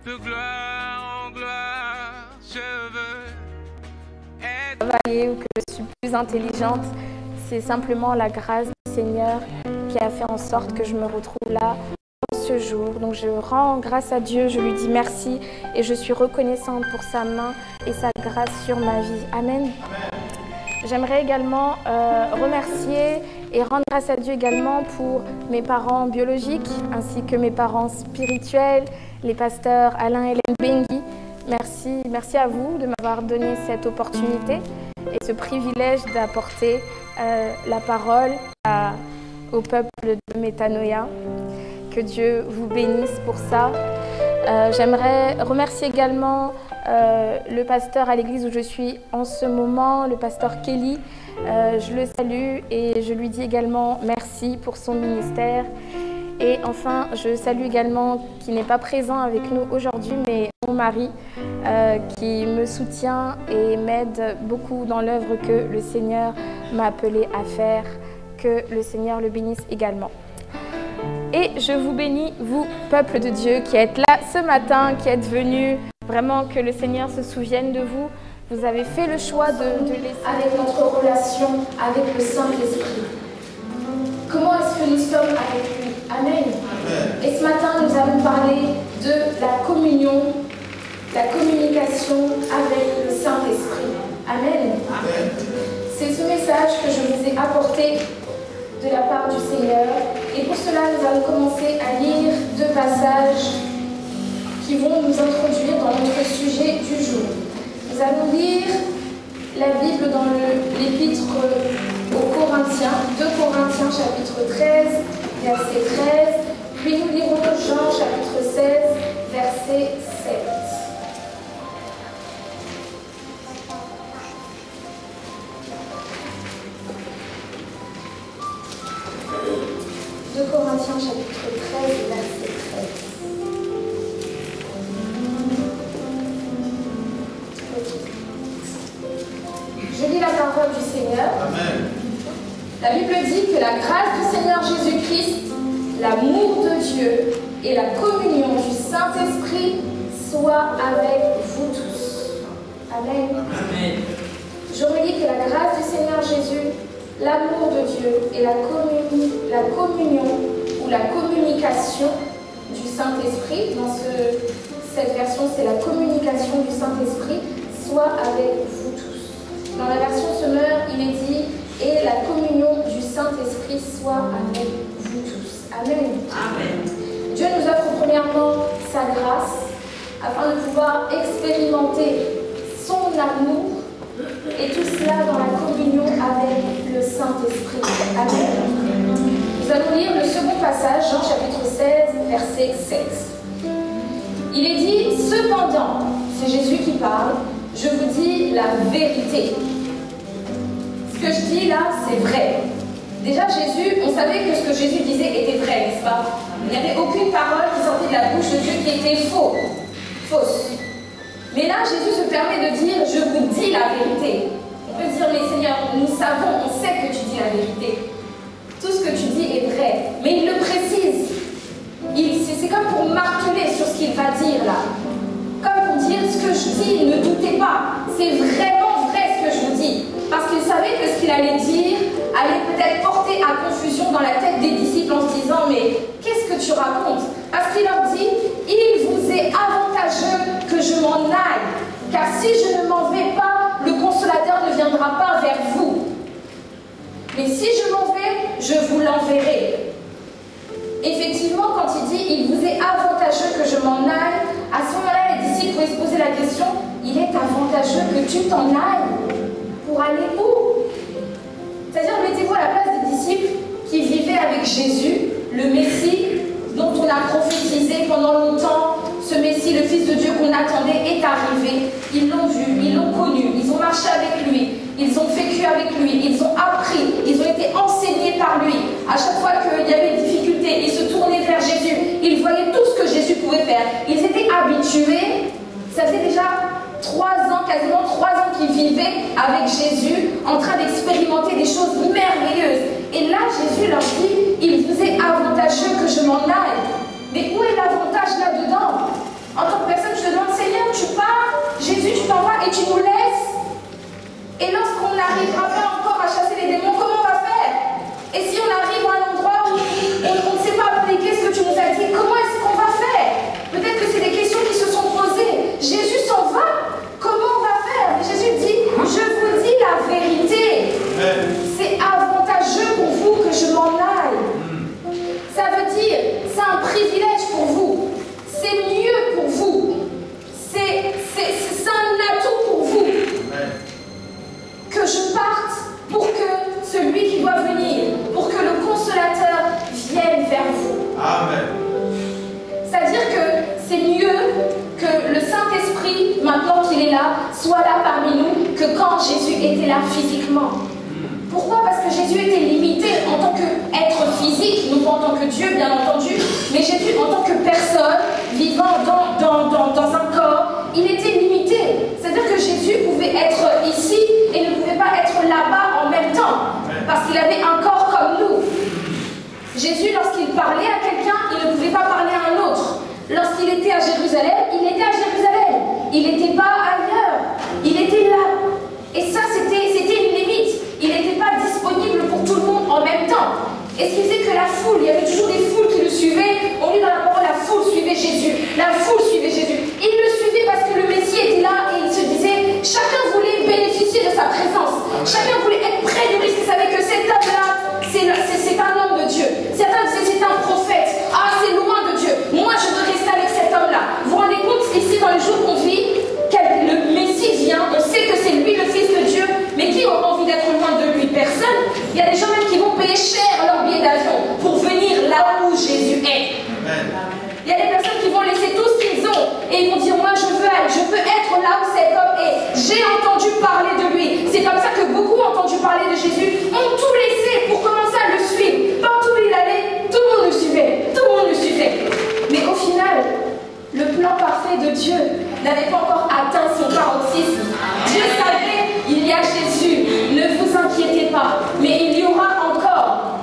de gloire en gloire, je veux être... Ou que je suis plus intelligente, c'est simplement la grâce du Seigneur qui a fait en sorte que je me retrouve là ce jour. Donc je rends grâce à Dieu, je lui dis merci et je suis reconnaissante pour sa main et sa grâce sur ma vie. Amen. J'aimerais également remercier et rendre grâce à Dieu également pour mes parents biologiques ainsi que mes parents spirituels, les pasteurs Alain et Hélène Bengui. Merci à vous de m'avoir donné cette opportunité et ce privilège d'apporter la parole au peuple de Métanoïa. Que Dieu vous bénisse pour ça. J'aimerais remercier également le pasteur à l'église où je suis en ce moment, le pasteur Kelly. Je le salue et je lui dis également merci pour son ministère. Et enfin, je salue également, qui n'est pas présent avec nous aujourd'hui, mais mon mari qui me soutient et m'aide beaucoup dans l'œuvre que le Seigneur m'a appelé à faire. Que le Seigneur le bénisse également. Et je vous bénis, vous, peuple de Dieu, qui êtes là ce matin, qui êtes venus, vraiment que le Seigneur se souvienne de vous. Vous avez fait le choix de laisser avec notre relation avec le Saint-Esprit. Comment est-ce que nous sommes avec lui? Amen. Et ce matin, nous allons parler de la communion, la communication avec le Saint-Esprit. Amen. Amen. C'est ce message que je vous ai apporté de la part du Seigneur. Et pour cela, nous allons commencer à lire deux passages qui vont nous introduire dans notre sujet du jour. Nous allons lire la Bible dans l'épître aux Corinthiens, 2 Corinthiens chapitre 13, verset 13, puis nous lirons Jean chapitre 16, verset 7. Corinthiens chapitre 13, verset 13. Okay. Je lis la parole du Seigneur. Amen. La Bible dit que la grâce du Seigneur Jésus-Christ, l'amour de Dieu et la communion du Saint-Esprit soient avec vous tous. Amen. Amen. Je relis que la grâce du Seigneur Jésus, l'amour de Dieu et la communion ou la communication du Saint-Esprit, dans cette version c'est la communication du Saint-Esprit, soit avec vous tous. Dans la version Semeur, il est dit « et la communion du Saint-Esprit soit avec vous tous ». Amen. Amen. Dieu nous offre premièrement sa grâce afin de pouvoir expérimenter son amour et tout cela dans la communion avec le Saint-Esprit. Amen. Nous allons lire le second passage, Jean chapitre 16, verset 7. Il est dit, cependant, c'est Jésus qui parle, je vous dis la vérité. Ce que je dis là, c'est vrai. Déjà, Jésus, on savait que ce que Jésus disait était vrai, n'est-ce pas? Il n'y avait aucune parole qui sortait de la bouche de Dieu qui était fausse. Mais là, Jésus se permet de dire, je vous dis la vérité. On peut dire, mais Seigneur, nous savons, on sait que tu dis la vérité. Tout ce que tu dis est vrai. Mais il le précise. C'est comme pour marteler sur ce qu'il va dire là. Comme pour dire, ce que je dis, ne doutez pas. C'est vraiment vrai ce que je vous dis. Parce qu'il savait que ce qu'il allait dire allait peut-être porter à confusion dans la tête des disciples en se disant, mais qu'est-ce que tu racontes? Parce qu'il leur dit, il vous est avantageux que je m'en aille, car si je ne m'en vais pas, le consolateur ne viendra pas vers vous. Mais si je m'en vais, je vous l'enverrai. Effectivement, quand il dit, il vous est avantageux que je m'en aille, à ce moment-là, les disciples pouvaient se poser la question, il est avantageux que tu t'en ailles pour aller où? C'est-à-dire, mettez-vous à la place des disciples qui vivaient avec Jésus, le Messie, dont on a prophétisé pendant longtemps, ce Messie, le Fils de Dieu qu'on attendait, est arrivé. Ils l'ont vu, ils l'ont connu, ils ont marché avec lui, ils ont vécu avec lui, ils ont appris, ils ont été enseignés par lui. À chaque fois qu'il y avait des difficultés, ils se tournaient vers Jésus, ils voyaient tout ce que Jésus pouvait faire. Ils étaient habitués, ça faisait déjà 3 ans, quasiment 3 ans qu'ils vivaient avec Jésus, en train d'expérimenter des choses merveilleuses. Et là, Jésus leur dit, il vous est avantageux que je m'en aille. Mais où est l'avantage là-dedans? En tant que c'est mieux que le Saint-Esprit, maintenant qu'il est là, soit là parmi nous que quand Jésus était là physiquement. Pourquoi? Parce que Jésus était limité en tant qu'être physique, non pas en tant que Dieu, bien entendu, mais Jésus en tant que personne vivant dans un corps, il était limité. C'est-à-dire que Jésus pouvait être ici et ne pouvait pas être là-bas en même temps, parce qu'il avait un corps comme nous. Jésus, lorsqu'il parlait à quelqu'un, il ne pouvait pas parler à un autre. Lorsqu'il était à Jérusalem, il était à Jérusalem. Il n'était pas ailleurs. Il était là. Et ça, c'était une limite. Il n'était pas disponible pour tout le monde en même temps. Et ce qui faisait que la foule, il y avait toujours des foules qui le suivaient. On lit dans la parole, la foule suivait Jésus. La foule suivait Jésus. Il le suivait parce que le Messie était là et il se disait, chacun voulait bénéficier de sa présence. Chacun voulait être près de lui. Il savait que cet homme-là, c'est un homme de Dieu. Certains disaient, c'est un prophète. Ah, c'est loin de Dieu. Moi, je veux rester avec cet homme-là. Vous vous rendez compte, ici, dans les jours qu'on vit, le Messie vient, on sait que c'est lui le Fils de Dieu, mais qui aura envie d'être loin de lui? Personne. Il y a des gens même qui vont payer cher leur billet d'avion pour venir là où Jésus est. Il y a des personnes qui vont laisser tout ce qu'ils ont et ils vont dire, moi je veux être là où cet homme est. J'ai entendu parler de lui. C'est comme ça que beaucoup ont entendu parler de Jésus, ont tout laissé pour commencer à le suivre. Partout où il allait, tout le monde le suivait. Tout le monde le suivait. Mais au final, le plan parfait de Dieu n'avait pas encore atteint son paroxysme. Dieu savait, il y a Jésus, ne vous inquiétez pas, mais il y aura encore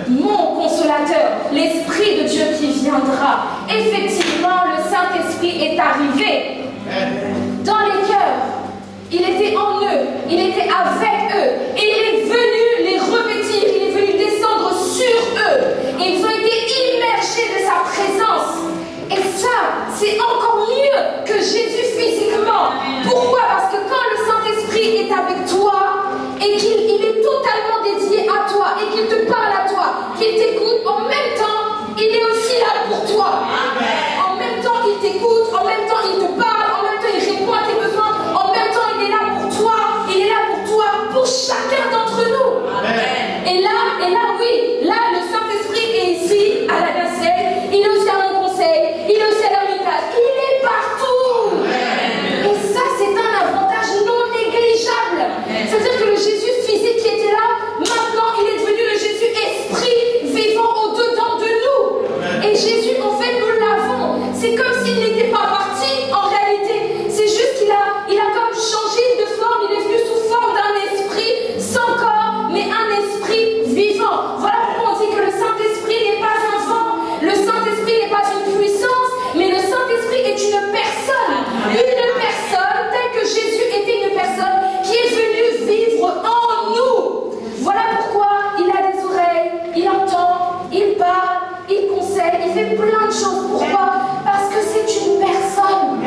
mon consolateur, l'Esprit de Dieu qui viendra. Effectivement, le Saint-Esprit est arrivé dans les cœurs. Il était en eux, il était avec eux, et il est venu les revêtir, il est venu descendre sur eux, et ils ont été immergés de sa présence. Et ça, c'est encore mieux que Jésus physiquement. Pourquoi? Parce que quand le Saint-Esprit est avec toi et qu'il est totalement dédié à toi et qu'il te parle à toi, qu'il t'écoute, en même temps, il est aussi là pour toi. En même temps, il t'écoute, en même temps, il te parle, en même temps, il répond à tes besoins, en même temps, il est là pour toi, il est là pour toi, pour chacun d'entre nous. Et là, oui, là, le Saint-Esprit est ici, à la nacelle, il est aussi à mon conseil, il est aussi à l'ermitage, il est partout. Et ça, c'est un avantage non négligeable. C'est-à-dire que le Jésus physique qui était là, maintenant, il est devenu le Jésus esprit vivant au-dedans de nous. Et Jésus, en fait, nous l'avons. C'est comme s'il n'était pas parti, en réalité. C'est juste qu'il a comme changé de forme, il est venu sous forme d'un esprit sans corps, mais un esprit vivant. Voilà pourquoi on dit que le Saint-Esprit n'est pas un vent, le Saint-Esprit n'est pas une puissance, mais le Saint-Esprit est une personne. Une personne telle que Jésus était une personne qui est venue vivre en nous. Voilà pourquoi il a des oreilles, il entend, il parle, il conseille, il fait plein de choses. Pourquoi? Parce que c'est une personne.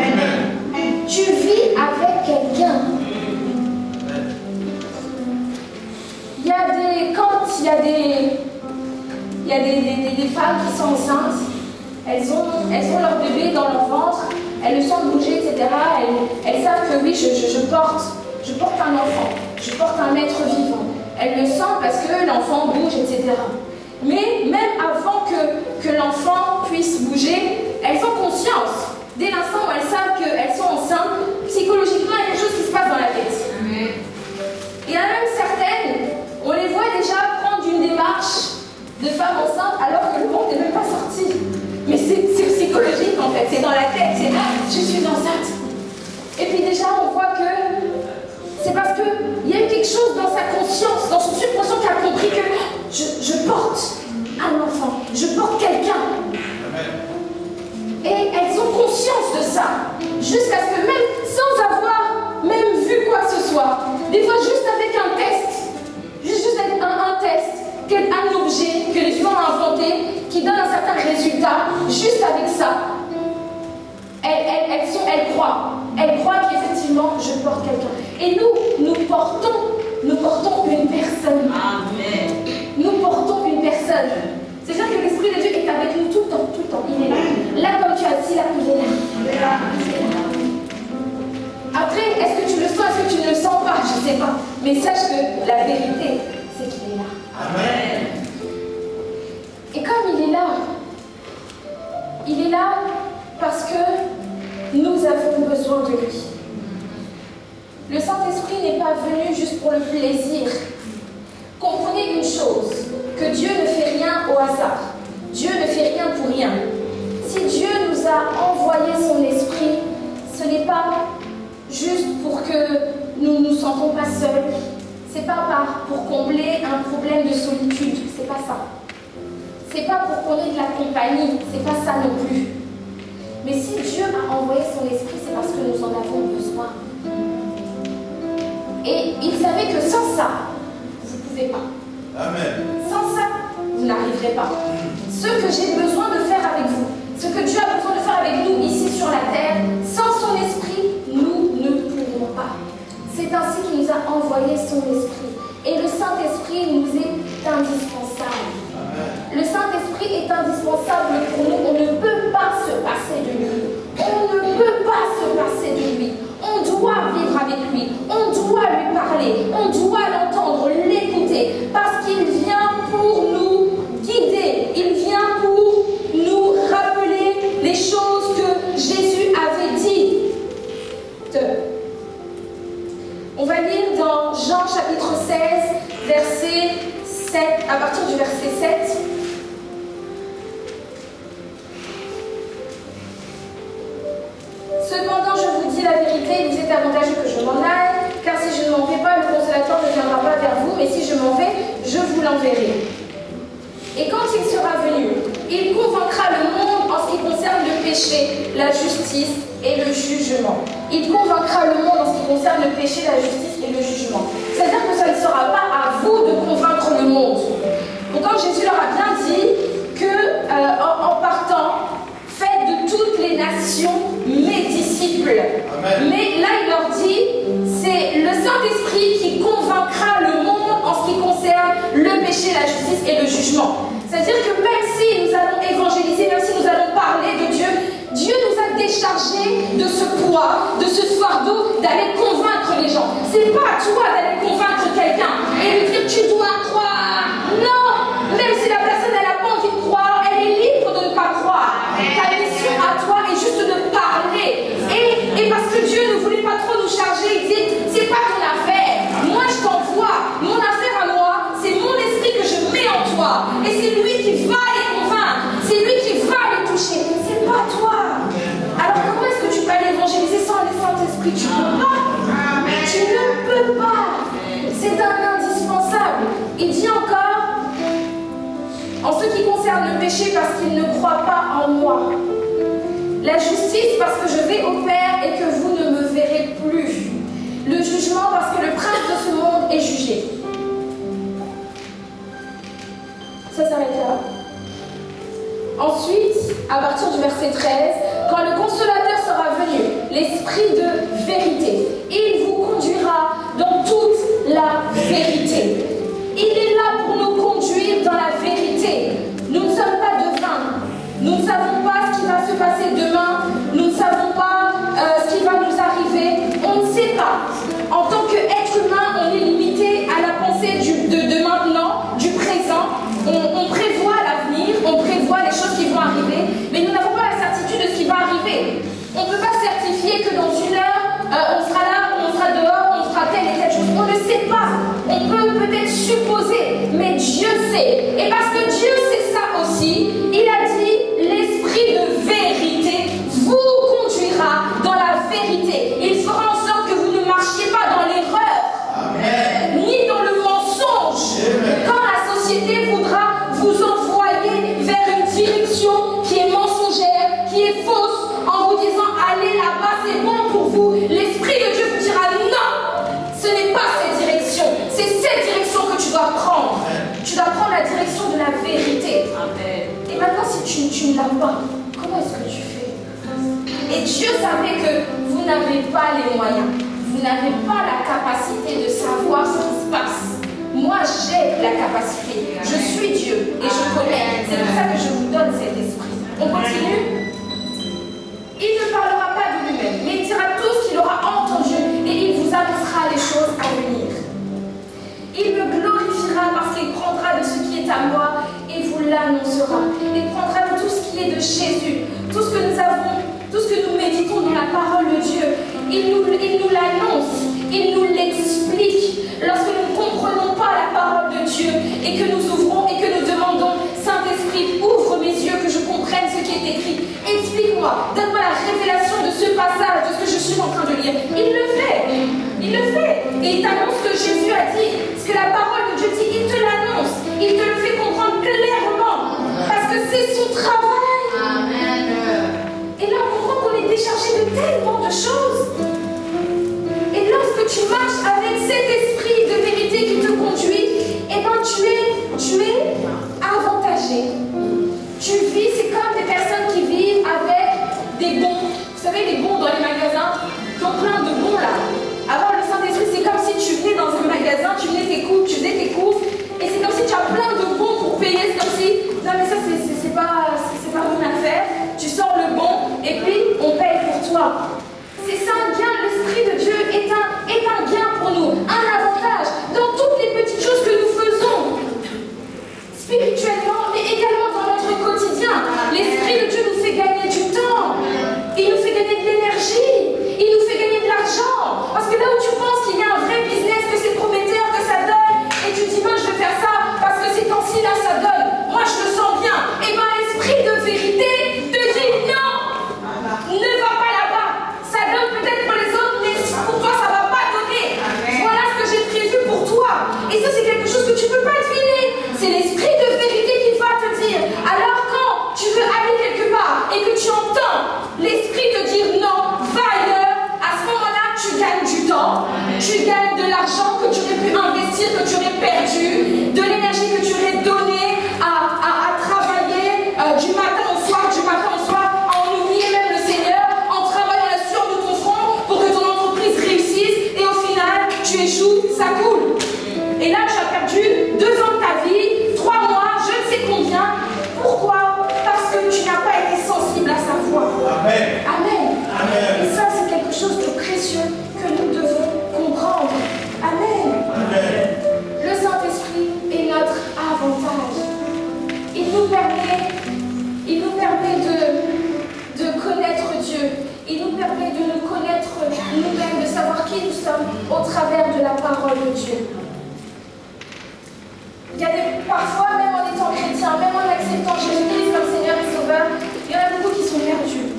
Tu vis avec quelqu'un. Il y a des femmes qui sont enceintes, elles ont leur bébé dans leur ventre, elles le sentent bouger, etc. Elles savent que oui, je porte un enfant, je porte un être vivant. Elles le sentent parce que l'enfant bouge, etc. Mais même avant que l'enfant puisse bouger, elles ont conscience. Dès l'instant où elles savent qu'elles sont enceintes, psychologiquement, il y a quelque chose qui se passe dans la tête. Il y en a même certaines, on les voit déjà prendre une démarche de femme enceinte alors que le monde n'est même pas sorti. Mais c'est psychologique en fait, c'est dans la tête, c'est ah, je suis enceinte. Et puis déjà on voit que c'est parce qu'il y a eu quelque chose dans sa conscience, dans son subconscient qui a compris que je porte un enfant, je porte quelqu'un. Et elles ont conscience de ça, jusqu'à ce que même sans avoir même vu quoi que ce soit, des fois juste avec un test, juste avec un test, un objet que les humains ont inventé, qui donne un certain résultat, juste avec ça, elles croient. Elles croient qu'effectivement, je porte quelqu'un. Et nous portons une personne. Amen. Nous portons une personne. C'est-à-dire que l'Esprit de Dieu est avec nous tout le temps, tout le temps. Il est là. Là, comme tu as dit, là, il est là. Il est là. Il est là. Après, est-ce que tu le sens, est-ce que tu ne le sens pas? Je ne sais pas. Mais sache que la vérité, c'est qu'il est là. Amen. Et comme il est là parce avons besoin de lui. Le Saint-Esprit n'est pas venu juste pour le plaisir. Comprenez une chose, que Dieu ne fait rien au hasard. Dieu ne fait rien pour rien. Si Dieu nous a envoyé son esprit, ce n'est pas juste pour que nous ne nous sentons pas seuls. Ce n'est pas pour combler un problème de solitude. C'est pas ça. C'est pas pour qu'on ait de la compagnie. C'est pas ça non plus. Mais si Dieu a envoyé son esprit, c'est parce que nous en avons besoin. Et il savait que sans ça, vous ne pouvez pas. Amen. Sans ça, vous n'arriverez pas. Ce que j'ai besoin de faire avec vous, ce que Dieu a besoin de faire avec nous ici sur la terre, sans son esprit, nous ne pourrons pas. C'est ainsi qu'il nous a envoyé son esprit. Et le Saint-Esprit nous est indispensable. Amen. Le Saint-Esprit est indispensable pour nous. On ne peut pas se passer de lui. On ne peut pas se passer de lui. On doit vivre avec lui. On doit lui parler. On doit l'entendre, l'écouter. Parce qu'il vient pour nous guider. Il vient pour nous rappeler les choses que Jésus avait dites. On va lire dans Jean chapitre 16, verset 7, à partir du verset 7. Cependant, je vous dis la vérité, il vous est avantageux que je m'en aille, car si je ne m'en vais pas, le consolateur ne viendra pas vers vous, mais si je m'en vais, je vous l'enverrai. Et quand il sera venu, il convaincra le monde en ce qui concerne le péché, la justice et le jugement. Il convaincra le monde en ce qui concerne le péché, la justice et le jugement. C'est-à-dire que ça ne sera pas à vous de convaincre le monde. Pourtant, Jésus leur a bien dit que, en partant, faites de toutes les nations mes disciples. Amen. Mais là, il leur dit, c'est le Saint-Esprit qui convaincra le monde en ce qui concerne le péché, la justice et le jugement. C'est-à-dire que même si nous allons évangéliser, même si nous allons parler de Dieu, Dieu nous a déchargés de ce poids, de ce fardeau, d'aller convaincre les gens. C'est pas à toi d'aller convaincre quelqu'un et lui dire tu dois croire. Non, même si la personne elle n'a pas envie de croire, elle est libre de ne pas croire. Ta mission à toi est juste de parler. Et parce que Dieu ne voulait pas trop nous charger, il dit c'est pas ton affaire. Moi je t'envoie. Mon affaire à moi, c'est mon esprit que je mets en toi. Et c'est lui qui va les convaincre. C'est lui qui va les toucher. C'est pas toi. Alors comment est-ce que tu peux aller évangéliser sans le Saint-Esprit? Tu ne peux pas. Tu ne peux pas. C'est un indispensable. Il dit encore, en ce qui concerne le péché, parce qu'il ne croit pas en moi. La justice, parce que je vais au Père et que vous ne me verrez plus. Le jugement, parce que le prince de ce monde est jugé. Ça s'arrête là. Ensuite, à partir du verset 13, quand le consolateur sera venu, l'esprit de vérité, il vous conduira dans toute la vérité. Il est là pour nous conduire dans la vérité. Nous ne sommes pas devins. Nous ne savons pas ce qui va se passer demain. Nous ne savons pas ce qui va nous arriver. On ne sait pas. En tant qu'être humain, on est limité à la pensée de maintenant, du présent. On prévoit l'avenir, on prévoit les choses qui vont arriver, mais nous n'avons pas la certitude de ce qui va arriver. On ne peut pas certifier que dans une heure, on sera là, on sera dehors, on fera telle et telle chose. On ne sait pas. On peut peut-être supposer, mais Dieu sait. Et parce que Dieu sait ça aussi, il a dit, l'esprit de vérité vous conduira dans la vérité. Il fera en sorte que vous ne marchiez pas dans l'erreur, ni dans le mensonge. Quand la société voudra vous envoyer vers une direction qui est mensongère, qui est fausse, en vous disant allez là-bas, c'est bon pour vous, l'Esprit de Dieu vous dira non, ce n'est pas cette direction, c'est cette direction que tu dois prendre. Tu dois prendre la direction de la vérité. Et maintenant, si tu ne l'as pas, comment est-ce que tu fais? Et Dieu savait que vous n'avez pas les moyens, vous n'avez pas la capacité de savoir ce qui se passe. Moi, j'ai la capacité. Je suis Dieu et je connais. C'est pour ça que je vous donne cet esprit. On continue. Il ne parlera pas de lui-même, mais il dira tout ce qu'il aura entendu et il vous annoncera les choses à venir. Il me glorifiera parce qu'il prendra de ce qui est à moi et vous l'annoncera. Il prendra de tout ce qui est de Jésus, tout ce que nous avons, tout ce que nous méditons dans la parole il nous l'annonce, il nous l'explique. Lorsque nous ne comprenons pas la parole de Dieu et que nous ouvrons et que nous demandons, Saint-Esprit, ouvre mes yeux, que je comprenne ce qui est écrit. Explique-moi, donne-moi la révélation de ce passage, de ce que je suis en train de lire. Il le fait, il le fait. Et il t'annonce ce que Jésus a dit, ce que la parole de Dieu dit, il te l'annonce, il te le fait comprendre clairement, parce que c'est son travail. Amen. Et là, on comprend qu'on est déchargé de tellement de choses. Et lorsque tu marches avec cet esprit de vérité qui te conduit, eh ben tu es avantagé. Tu vis, c'est comme des personnes qui vivent avec des bons. Vous savez, les bons dans les magasins, qui ont plein de bons là. Avoir le Saint-Esprit, c'est comme si tu venais dans un magasin, tu faisais tes courses, et c'est comme si tu as plein de bons pour payer. C'est comme si, non mais ça c'est pas mon affaire. Tu sors le bon, et puis on paye pour toi. C'est ça un gain, l'Esprit de Dieu est un gain pour nous, un avantage dans toutes les petites choses que nous faisons, spirituellement, mais également dans notre quotidien. L'Esprit de Dieu nous fait gagner du temps, il nous fait gagner de l'énergie, il nous fait gagner de l'argent. Parce que là où tu penses qu'il y a un vrai business, que c'est prometteur, que ça donne, et tu dis, moi je vais faire ça parce que ces temps-ci là ça donne, moi je le sens bien, et bien l'Esprit de vérité te dit non, ne va pas là-bas. Ça donne peut-être pour les autres, mais pour toi, ça ne va pas donner. Amen. Voilà ce que j'ai prévu pour toi. Et ça, c'est quelque chose que tu ne peux pas deviner. C'est l'esprit de vérité qui va te dire. Alors, quand tu veux aller quelque part et que tu entends l'esprit te dire non, va ailleurs, à ce moment-là, tu gagnes du temps, tu gagnes de l'argent que tu aurais pu investir, que tu aurais perdu, de l'énergie que tu aurais donnée à travailler du matin au soir, à en oublier même le Seigneur, en travaillant la sueur de ton front pour que ton entreprise réussisse, et au final, tu échoues, ça coule. Et là, tu as perdu 2 ans de ta vie, 3 mois, je ne sais combien. Pourquoi? Parce que tu n'as pas été sensible à sa voix. Amen. Amen. Amen. Et ça, c'est quelque chose de précieux que nous devons comprendre. Amen. Amen. Le Saint-Esprit est notre avantage. Il nous permet de connaître Dieu. Il nous permet de nous connaître nous-mêmes, de savoir qui nous sommes au travers de la parole de Dieu. Il y a parfois, même en étant chrétien, même en acceptant Jésus-Christ comme Seigneur et Sauveur, il y en a beaucoup qui sont perdus.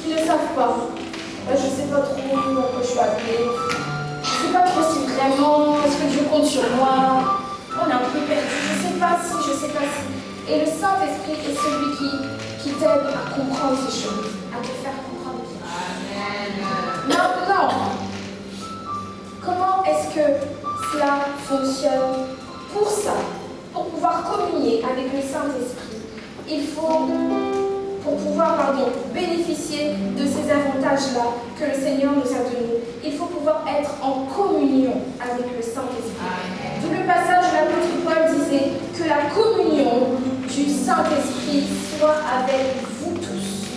Ils ne savent pas. Je ne sais pas trop pourquoi je suis appelée. Je ne sais pas trop si vraiment, est-ce que Dieu compte sur moi. On est un peu perdu. Je ne sais pas si, je ne sais pas si. Et le Saint-Esprit est celui qui t'aide à comprendre ces choses, à te faire comprendre. Amen. Maintenant, comment est-ce que cela fonctionne? Pour ça, pour pouvoir communier avec le Saint-Esprit, il faut, pour pouvoir bénéficier de ces avantages-là que le Seigneur nous a donnés, il faut pouvoir être en communion avec le Saint-Esprit. D'où le passage où l'apôtre Paul disait que la communion du Saint-Esprit soit avec vous tous.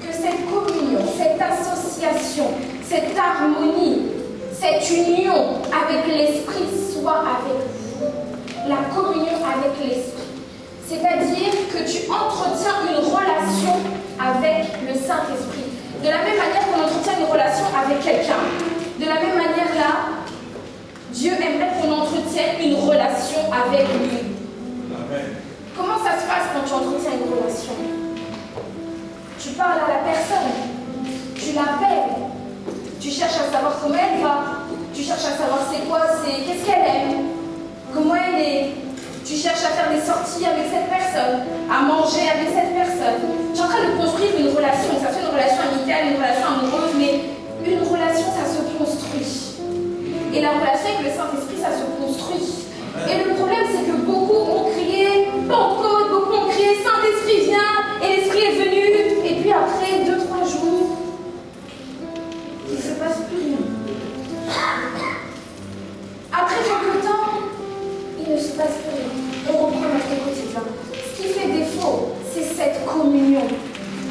Que cette communion, cette association, cette harmonie, cette union avec l'Esprit soit avec vous. La communion avec l'Esprit. C'est-à-dire que tu entretiens une relation avec le Saint-Esprit. De la même manière qu'on entretient une relation avec quelqu'un, de la même manière là, Dieu aimerait qu'on entretienne une relation avec lui. Amen. Comment ça se passe quand tu entretiens une relation? Tu parles à la personne, tu l'appelles, tu cherches à savoir comment elle va, tu cherches à savoir c'est quoi, qu'est-ce qu'elle aime, comment elle est. Tu cherches à faire des sorties avec cette personne, à manger avec cette personne. Tu es en train de construire une relation. Ça fait une relation amicale, une relation amoureuse, mais une relation, ça se construit. Et la relation avec le Saint-Esprit, ça se construit. Et le problème, c'est que beaucoup ont crié Pentecôte, beaucoup ont crié Saint-Esprit vient, et l'Esprit est venu. Et puis après 2-3 jours, il ne se passe plus rien. Après quelques temps, il ne se passe plus rien. On reprend notre quotidien. Ce qui fait défaut, c'est cette communion.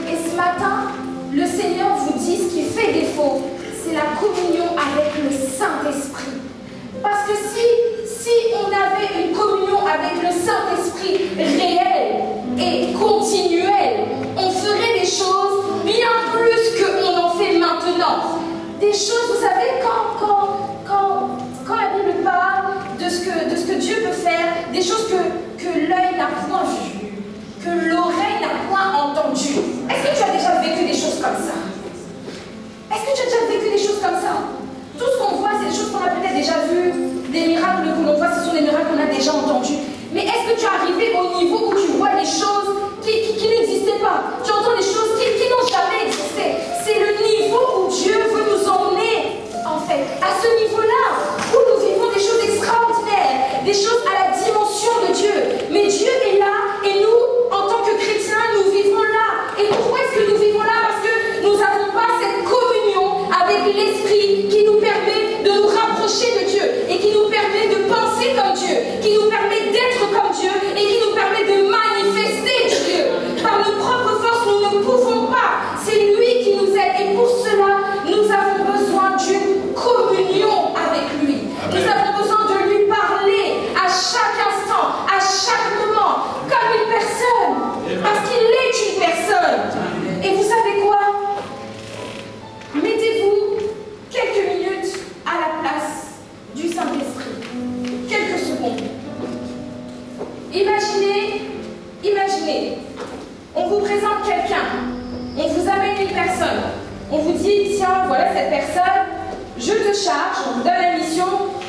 Et ce matin, le Seigneur vous dit ce qui fait défaut, c'est la communion avec le Saint-Esprit. Parce que si on avait une communion avec le Saint-Esprit réelle et continuelle, on ferait des choses bien plus qu'on en fait maintenant. Des rapprocher de Dieu et qui nous permet de penser comme Dieu, qui nous permet d'être comme Dieu et qui nous permet de manifester Dieu. Par nos propres forces, nous ne pouvons pas. C'est lui qui nous aide et pour cela, nous avons besoin d'une communion avec lui. Amen. Nous avons besoin de lui parler à chaque instant, à chaque moment, comme une personne. Amen. Parce qu'il est une personne. Amen. Et vous savez quoi? Mettez-vous quelques minutes à la place du Saint-Esprit. Quelques secondes. Imaginez, on vous présente quelqu'un, on vous amène une personne, on vous dit, tiens, voilà cette personne, je te charge, on vous donne la mission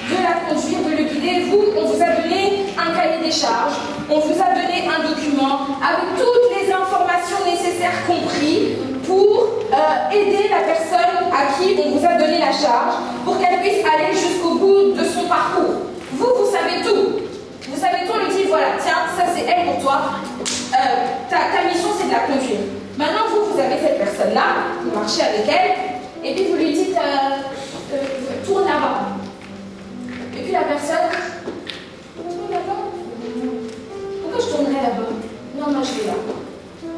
de la conduire, de le guider. Vous, on vous a donné un cahier des charges, on vous a donné un document avec toutes les informations nécessaires compris pour aider la personne à qui on vous a donné la charge pour qu'elle puisse aller jusqu'au bout de son parcours. Vous savez tout. Vous savez tout, on lui dit, voilà, tiens, ça c'est elle pour toi. Ta mission, c'est de la conduire. Maintenant, vous avez cette personne-là, vous marchez avec elle, et puis vous lui dites, tourne là-bas. Et puis la personne, tourne là-bas. Pourquoi je tournerais là-bas? Non, moi je vais là.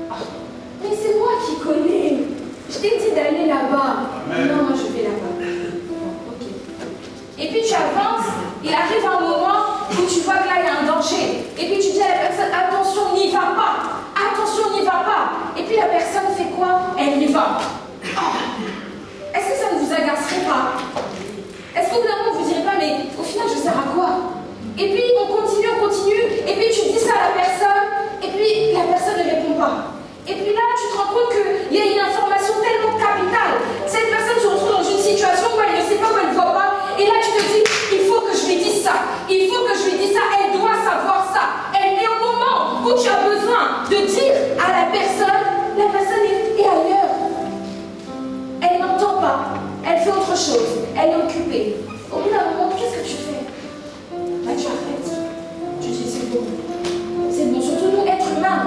Ah, mais c'est moi qui connais. Je t'ai dit d'aller là-bas. Non, moi je vais là-bas. Ok. Et puis tu avances, il arrive un moment où tu vois que là il y a un danger. Et puis tu dis à la personne, attention, n'y va pas. Attention, n'y va pas. Et puis la personne fait quoi? Elle y va. Oh. Est-ce que ça ne vous agacerait pas? Est-ce qu'au bout d'un moment vous ne direz pas, mais au final je sers à quoi? Et puis on continue, et puis tu dis ça à la personne, et puis la personne ne répond pas. Et puis là tu te rends compte qu'il y a une information tellement capitale. Cette personne se retrouve dans une situation où elle ne sait pas, où elle ne voit pas, et là tu te dis, il faut que je lui dise ça, il faut que je lui dise ça, elle doit savoir ça. Elle est au moment où tu as besoin de dire à la personne est ailleurs. Elle n'entend pas, elle fait autre chose, elle est occupée. Au bout d'un moment, qu'est-ce que tu fais? Bah, tu arrêtes. Tu dis, c'est bon. C'est bon, surtout nous, êtres humains.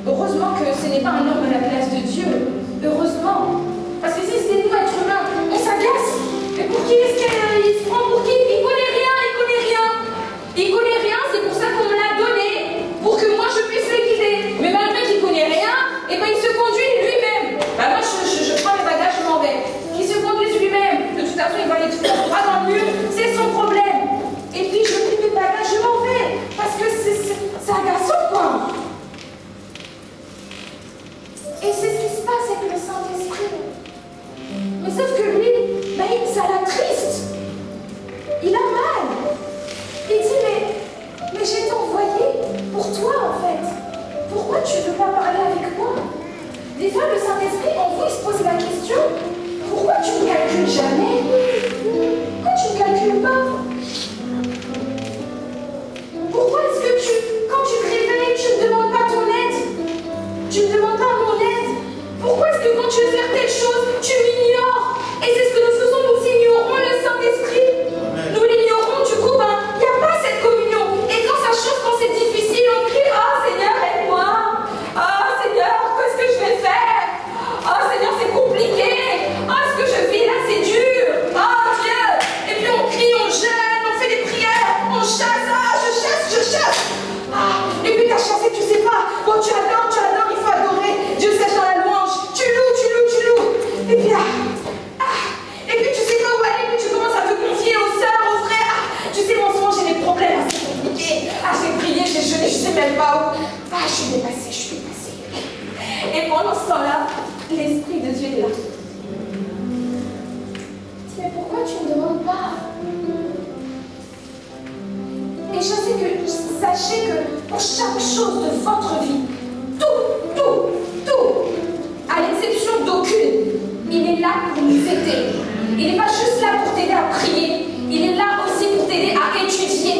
Heureusement que ce n'est pas un homme à la place de Dieu. Heureusement. Parce que si c'était nous, êtres humains, on s'agace. Mais pour qui est-ce qu'il se prend? Pour qui? Il connaît rien, il connaît rien. Il connaît rien, c'est pour ça qu'on me l'a donné. Pour que moi, je puisse le guider. Mais malgré qu'il ne connaît rien, et ben, il se conduit lui-même. Bah, moi, je prends mes bagages, je m'en vais. Qu'il se conduise lui-même. De toute façon, il va aller tout droit dans le mur. C'est son problème. Et puis, je plie mes bagages, je m'en vais. Parce que c'est agaçant, quoi. Et c'est ce qui se passe avec le Saint-Esprit. Mais sauf que lui, ben, ça l'attriste. Il a mal. Il dit, mais j'ai été envoyé pour toi, en fait. Pourquoi tu ne veux pas parler avec moi? Des fois, le Saint-Esprit, en vous, il se pose la question, pourquoi tu ne calcules jamais? Pourquoi tu ne calcules pas? Pourquoi est-ce que quand tu te réveilles, tu ne demandes pas ton aide? Tu ne demandes pas mon aide? Pourquoi est-ce que quand tu veux faire telle chose, tu m'ignores? Et c'est ce que nous faisons, nous ignorons le Saint-Esprit. Nous l'ignorons, du coup, il n'y a pas cette communion. Et quand ça chauffe, quand c'est difficile, on crie, oh Seigneur, aide-moi. Oh Seigneur, qu'est-ce que je vais faire? Oh Seigneur, c'est compliqué. Oh, ce que je vis là, c'est dur. Oh Dieu. Et puis on crie, on jeûne, on fait des prières, on chasse. Ah, je chasse. Ah, et puis t'as chassé, tu sais pas. Bon, tu adores, il faut adorer. Dieu sèche dans la louange. Tu loues. Et puis là. Et puis tu sais pas où aller, puis tu commences à te confier aux sœurs, aux frères. Ah, tu sais, en ce moment j'ai des problèmes, c'est compliqué. Ah, j'ai prié, j'ai jeûné, je sais même pas où. Ah, je suis dépassée. Et pendant ce temps-là, l'Esprit de Dieu est là. Mais pourquoi tu ne demandes pas? Et sachez que pour chaque chose de votre vie, tout, à l'exception d'aucune, il est là pour nous aider. Il n'est pas juste là pour t'aider à prier, il est là aussi pour t'aider à étudier.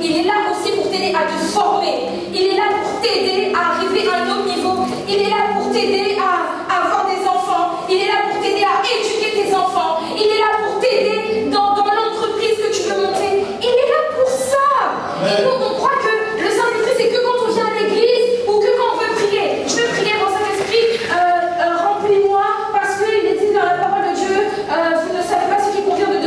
Il est là aussi pour t'aider à te former. Il est là pour t'aider à arriver à un autre niveau. Il est là pour t'aider à avoir des enfants. Il est là pour t'aider à éduquer tes enfants. Il est là pour t'aider dans l'entreprise que tu veux monter. Il est là pour ça. Et nous, on croit que le Saint-Esprit, c'est que quand on vient à l'église ou que quand on veut prier. Je veux prier dans Saint-Esprit, remplis-moi, parce qu'il est dit dans la parole de Dieu, vous ne savez pas ce qui convient de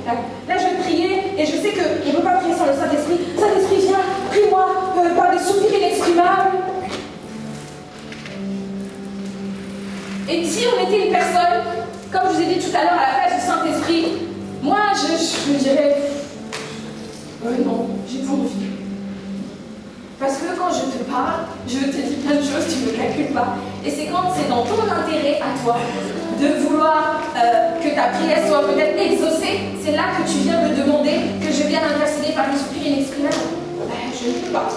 Là, je vais prier et je sais qu'on ne peut pas prier sans le Saint-Esprit. Saint-Esprit, viens, prie-moi par des soupirs inexprimables. Et si on était une personne, comme je vous ai dit tout à l'heure, à la place du Saint-Esprit, moi, je me dirais, non, j'ai pas envie. Parce que quand je te parle, je te dis plein de choses, tu ne me calcules pas. Et c'est quand c'est dans ton intérêt à toi de vouloir que ta prière soit peut-être exaucée, c'est là que tu viens me demander que je vienne intercéder par les soupirs inexprimables. Je ne peux pas.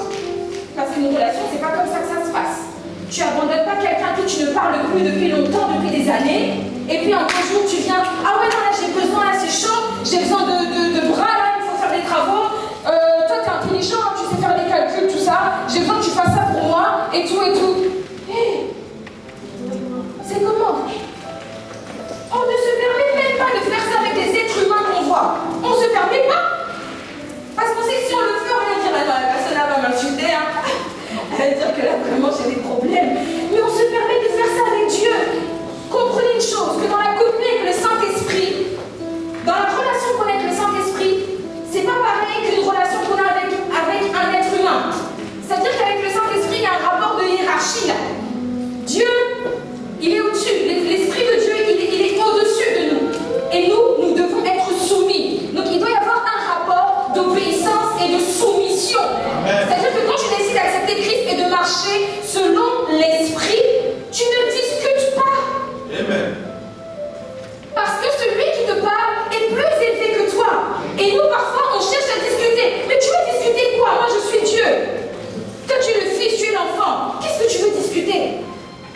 Parce qu'une relation, c'est pas comme ça que ça se passe. Tu abandonnes pas quelqu'un que tu ne parles plus depuis longtemps, depuis des années, et puis un beau jour tu viens, ah ouais non là j'ai besoin, là c'est chaud, j'ai besoin de bras, là il faut faire des travaux, toi t'es intelligent, tu sais faire des calculs, tout ça, j'ai besoin que tu fasses ça pour moi, et tout et tout. Hey, c'est comment? On ne se permet même pas de faire ça avec des êtres humains qu'on voit. On se permet pas. Parce qu'on sait que si on le fait, on va dire, ah non, la personne là va m'insulter, hein. Elle va dire que là vraiment j'ai des problèmes. Mais on se permet de faire ça avec Dieu. Comprenez une chose, que dans la communion avec le Saint-Esprit, dans la relation qu'on a avec le Saint-Esprit, c'est pas pareil qu'une relation qu'on a avec un être humain. C'est-à-dire qu'avec le Saint-Esprit, il y a un rapport de hiérarchie là. Dieu, il est au-dessus. L'Esprit de Dieu, il est au-dessus de nous. Et nous devons être soumis. Donc il doit y avoir un rapport d'obéissance et de soumission. C'est-à-dire que quand tu décides d'accepter Christ et de marcher selon l'Esprit, tu ne discutes pas. Amen. Parce que celui qui te parle est plus élevé que toi. Et nous, parfois, on cherche à discuter. Mais tu veux discuter quoi? Moi, je suis Dieu. Toi, tu es le Fils, tu es l'enfant. Qu'est-ce que tu veux discuter?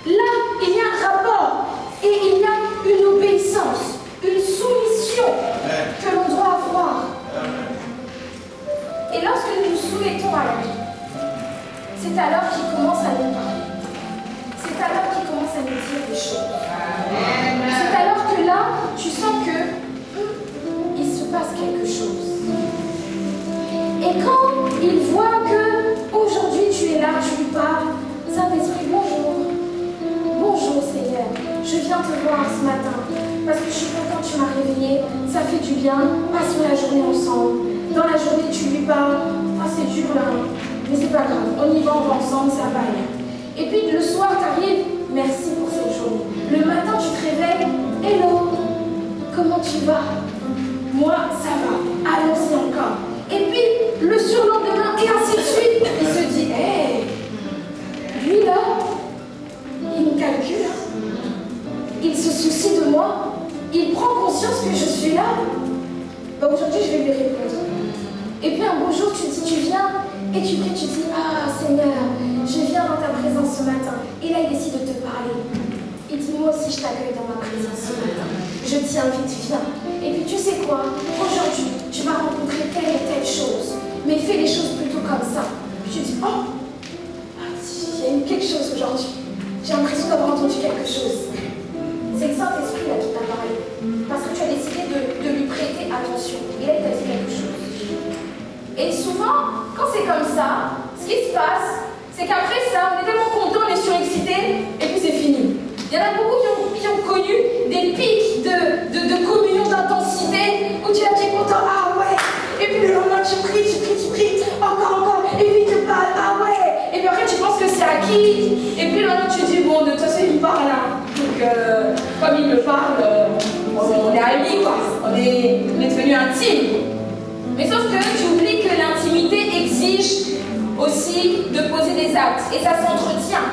Là, il y a un rapport. Et il y a une obéissance, une soumission que l'on doit avoir. Et lorsque nous nous soumettons à lui, c'est alors qu'il commence à nous parler. C'est alors qu'il commence à nous dire des choses. C'est alors que là, tu sens que il se passe quelque chose. Et quand il voit que aujourd'hui tu es là, tu lui parles, Saint-Esprit, bonjour. Bonjour Seigneur, je viens te voir ce matin parce que je suis contente que tu m'as réveillée, ça fait du bien, passons la journée ensemble. Dans la journée tu lui parles, ah c'est dur là, mais c'est pas grave, on y va, on va ensemble, ça va aller. Et puis le soir tu arrives, merci pour cette journée. Le matin tu te réveilles, hello, comment tu vas? Moi ça va, allons-y encore. Et puis le surlendemain et ainsi de suite, il se dit, hé, lui là, il me calcule, il se soucie de moi, il prend conscience que je suis là. Bah aujourd'hui je vais lui répondre. Et puis un beau jour tu dis, tu viens et tu pries, tu dis, ah Seigneur, je viens dans ta présence ce matin. Et là il décide de te parler. Il dit, moi aussi je t'accueille dans ma présence ce matin. Je t'invite, viens. Et puis tu sais quoi, aujourd'hui tu vas rencontrer telle et telle chose, mais fais les choses plutôt comme ça. Puis tu dis, oh, il y a eu quelque chose aujourd'hui. J'ai l'impression d'avoir entendu quelque chose. C'est le Saint-Esprit là qui t'a parlé. Parce que tu as décidé de lui prêter attention. Et là, il t'a dit quelque chose. Et souvent, quand c'est comme ça, ce qui se passe, c'est qu'après ça, on est tellement content, on est surexcité, et puis c'est fini. Il y en a beaucoup qui ont connu des pics de communion, d'intensité, où tu es content, ah ouais. Et puis le lendemain, tu pries, encore, et puis il te parle, ah ouais. Et puis après, tu penses que c'est acquis. Et puis le lendemain, tu dis, bon, de toute façon, il me parle là. Donc, comme il me parle, on est amis, quoi. On est devenus intimes. Mais sauf que tu oublies que l'intimité exige aussi de poser des actes. Et ça s'entretient.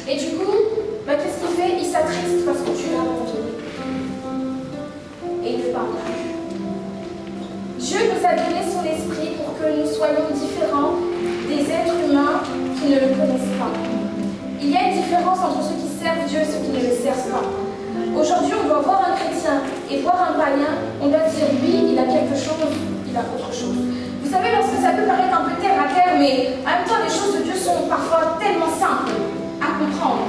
Et du coup, bah, qu'est-ce qu'il fait? Il s'attriste parce que tu l'as abandonné. Et il ne parle plus. Dieu nous a donné son esprit pour que nous soyons différents des êtres humains qui ne le connaissent pas. Il y a une différence entre ceux qui servent Dieu et ceux qui ne le servent pas. Aujourd'hui, on doit voir un chrétien et voir un païen, on doit dire lui, il a quelque chose, il a autre chose. Vous savez, lorsque ça peut paraître un peu terre à terre, mais en même temps, les choses de Dieu sont parfois tellement simples à comprendre.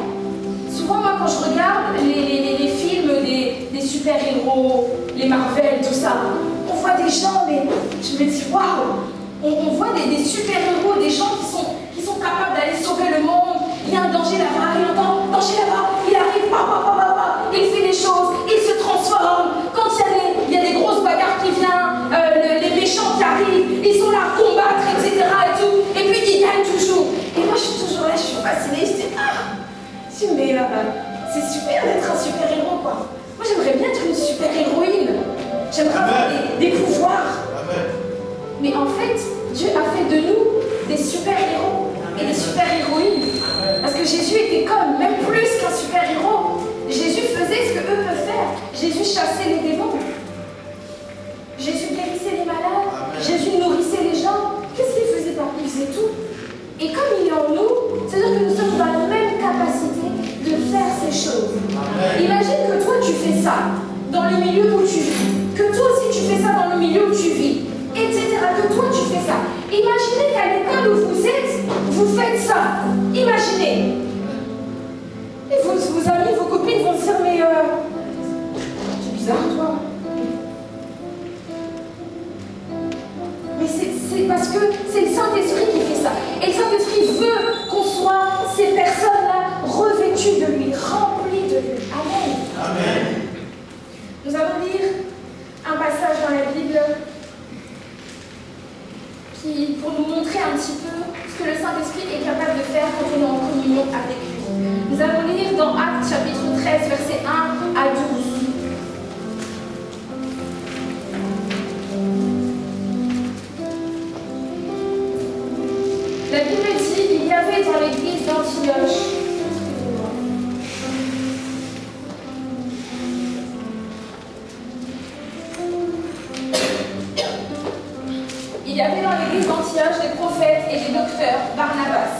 Souvent, moi, quand je regarde les films des super-héros, les Marvel, tout ça, on voit des gens, mais je me dis, waouh, on voit des super-héros, des gens qui sont capables d'aller sauver le monde. Il y a un danger là-bas, il entend danger là-bas, il arrive, il fait les choses, il se transforme. j'aimerais bien être une super-héroïne. J'aimerais avoir des pouvoirs. Amen. Mais en fait, Dieu a fait de nous des super-héros et des super-héroïnes. Parce que Jésus était comme, même plus qu'un super-héros. Jésus faisait ce que eux peuvent faire. Jésus chassait les démons. Jésus guérissait les malades. Amen. Jésus nourrissait les gens. Qu'est-ce qu'il faisait pas? Il faisait tout. Et comme il est en nous, c'est-à-dire que nous sommes dans la même capacité de faire ces choses. Amen. Imagine que toi tu fais ça dans le milieu où tu vis. Que toi aussi tu fais ça dans le milieu où tu vis. Etc. Que toi tu fais ça. Imaginez qu'à l'école où vous êtes, vous faites ça. Imaginez. Et vos amis, vos copines vont se dire, mais c'est bizarre toi. Mais c'est parce que c'est le Saint-Esprit qui fait ça. Et le Saint-Esprit veut qu'on soit ces personnes-là revêtues de lui, remplies de lui. Amen. Amen. Nous allons lire un passage dans la Bible pour nous montrer un petit peu ce que le Saint-Esprit est capable de faire quand on est en communion avec lui. Nous allons lire dans Actes chapitre 13, versets 1 à 12. La Bible dit, il y avait dans l'église d'Antioche des prophètes et des docteurs, Barnabas,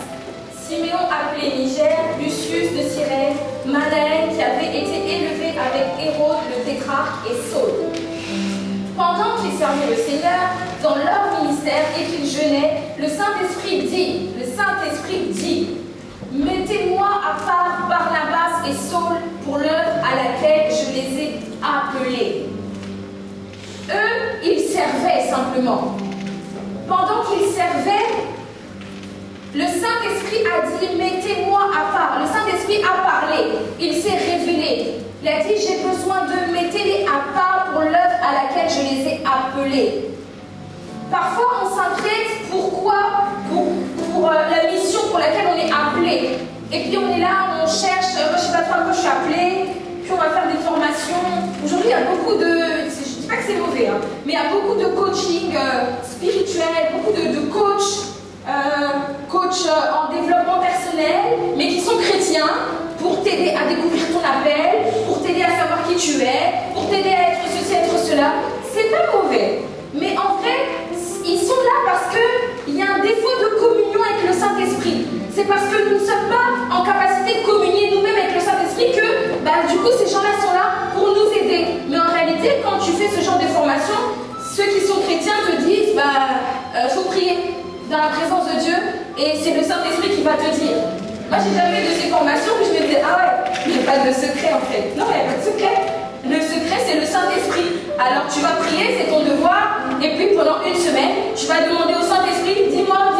Siméon appelé Niger, Lucius de Cyrène, Manaën qui avait été élevé avec Hérode le tétrarque et Saul. Pendant qu'ils servaient le Seigneur dans leur ministère et qu'ils jeûnaient, le Saint-Esprit dit, mettez-moi à part Barnabas et Saul pour l'œuvre à laquelle je les ai appelés. Eux, ils servaient simplement. Pendant qu'ils servaient, le Saint-Esprit a dit, mettez-moi à part. Le Saint-Esprit a parlé, il s'est révélé. Il a dit, j'ai besoin de mettez-les à part pour l'œuvre à laquelle je les ai appelés. Parfois, on s'inquiète pourquoi, pour la mission pour laquelle on est appelé. Et puis on est là, on cherche, moi je ne sais pas trop à quoi je suis appelée, puis on va faire des formations. Aujourd'hui, il y a beaucoup de, je ne dis pas que c'est mauvais, hein, mais il y a beaucoup de coaching spirituel, beaucoup de coachs en développement personnel, mais qui sont chrétiens, pour t'aider à découvrir ton appel, pour t'aider à savoir qui tu es, pour t'aider à être ceci, être cela. C'est pas mauvais, mais en fait, ils sont là parce qu'il y a un défaut de communion avec le Saint-Esprit. C'est parce que nous ne sommes pas en capacité de communier nous-mêmes avec le Saint-Esprit que, du coup, ces gens-là sont là pour nous aider. Mais en réalité, quand tu fais ce genre de formation, ceux qui sont chrétiens te disent, faut prier dans la présence de Dieu et c'est le Saint-Esprit qui va te dire. Moi, j'ai jamais fait de ces formations où je me disais, ah ouais, il n'y a pas de secret en fait. Non, il n'y a pas de secret. Le secret, c'est le Saint-Esprit. Alors, tu vas prier, c'est ton devoir. Et puis, pendant une semaine, tu vas demander au Saint-Esprit, dis-moi,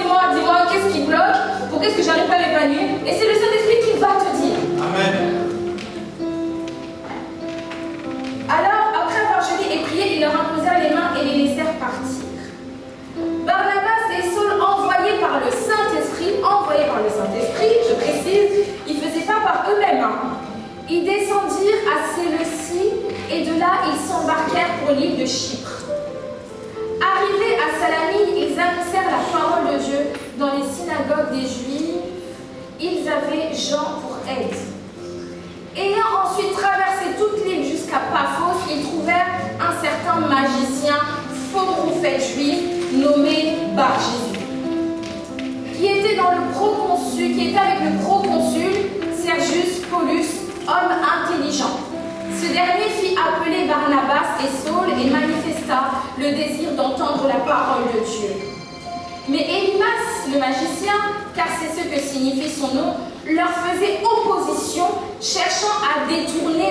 qu'est-ce qui bloque? Pour qu'est-ce que j'arrive pas à m'épanouir? Et c'est le Saint-Esprit qui va te dire. Amen. Alors, après avoir jeûné et prié, ils leur imposèrent les mains et les laissèrent partir. Barnabas et Saul, envoyés par le Saint-Esprit, je précise, ils ne faisaient pas par eux-mêmes. Ils descendirent à Séleucie et de là, ils s'embarquèrent pour l'île de Chypre. Arrivés à Salamine, ils annoncèrent la parole de Dieu dans les synagogues des Juifs. Ils avaient Jean pour aide. Ayant ensuite traversé toute l'île jusqu'à Paphos, ils trouvèrent un certain magicien, faux prophète juif, nommé Bar-Jésus, qui était avec le proconsul Sergius Paulus, homme intelligent. Ce dernier fit appeler Barnabas et Saul et manifesta le désir d'entendre la parole de Dieu. Mais Élymas, le magicien, car c'est ce que signifie son nom, leur faisait opposition, cherchant à détourner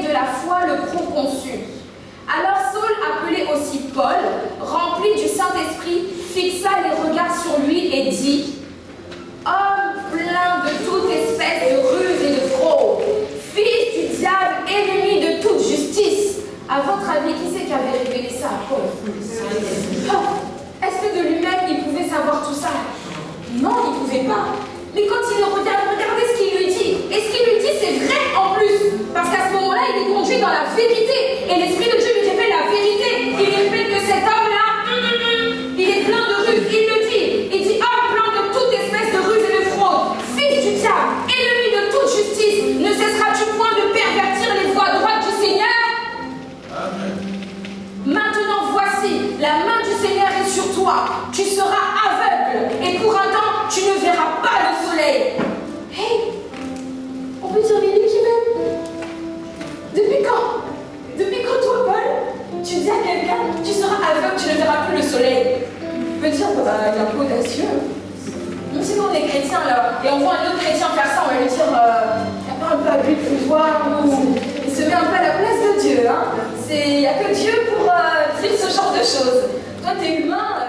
de la foi le proconsul. Alors Saul, appelé aussi Paul, rempli du Saint-Esprit, fixa les regards sur lui et dit, « Homme plein de toute espèce de ruse et de fraude, fils du diable, ennemi de toute justice, à votre avis, qui c'est qui avait révélé ça à Paul? Est-ce que de lui-même, il pouvait savoir tout ça? Non, il ne pouvait pas. Mais quand il le regarde, regardez ce qu'il lui dit. Et ce qu'il lui dit, c'est vrai en plus. Il n'y a que Dieu pour dire ce genre de choses. Toi, t'es humain.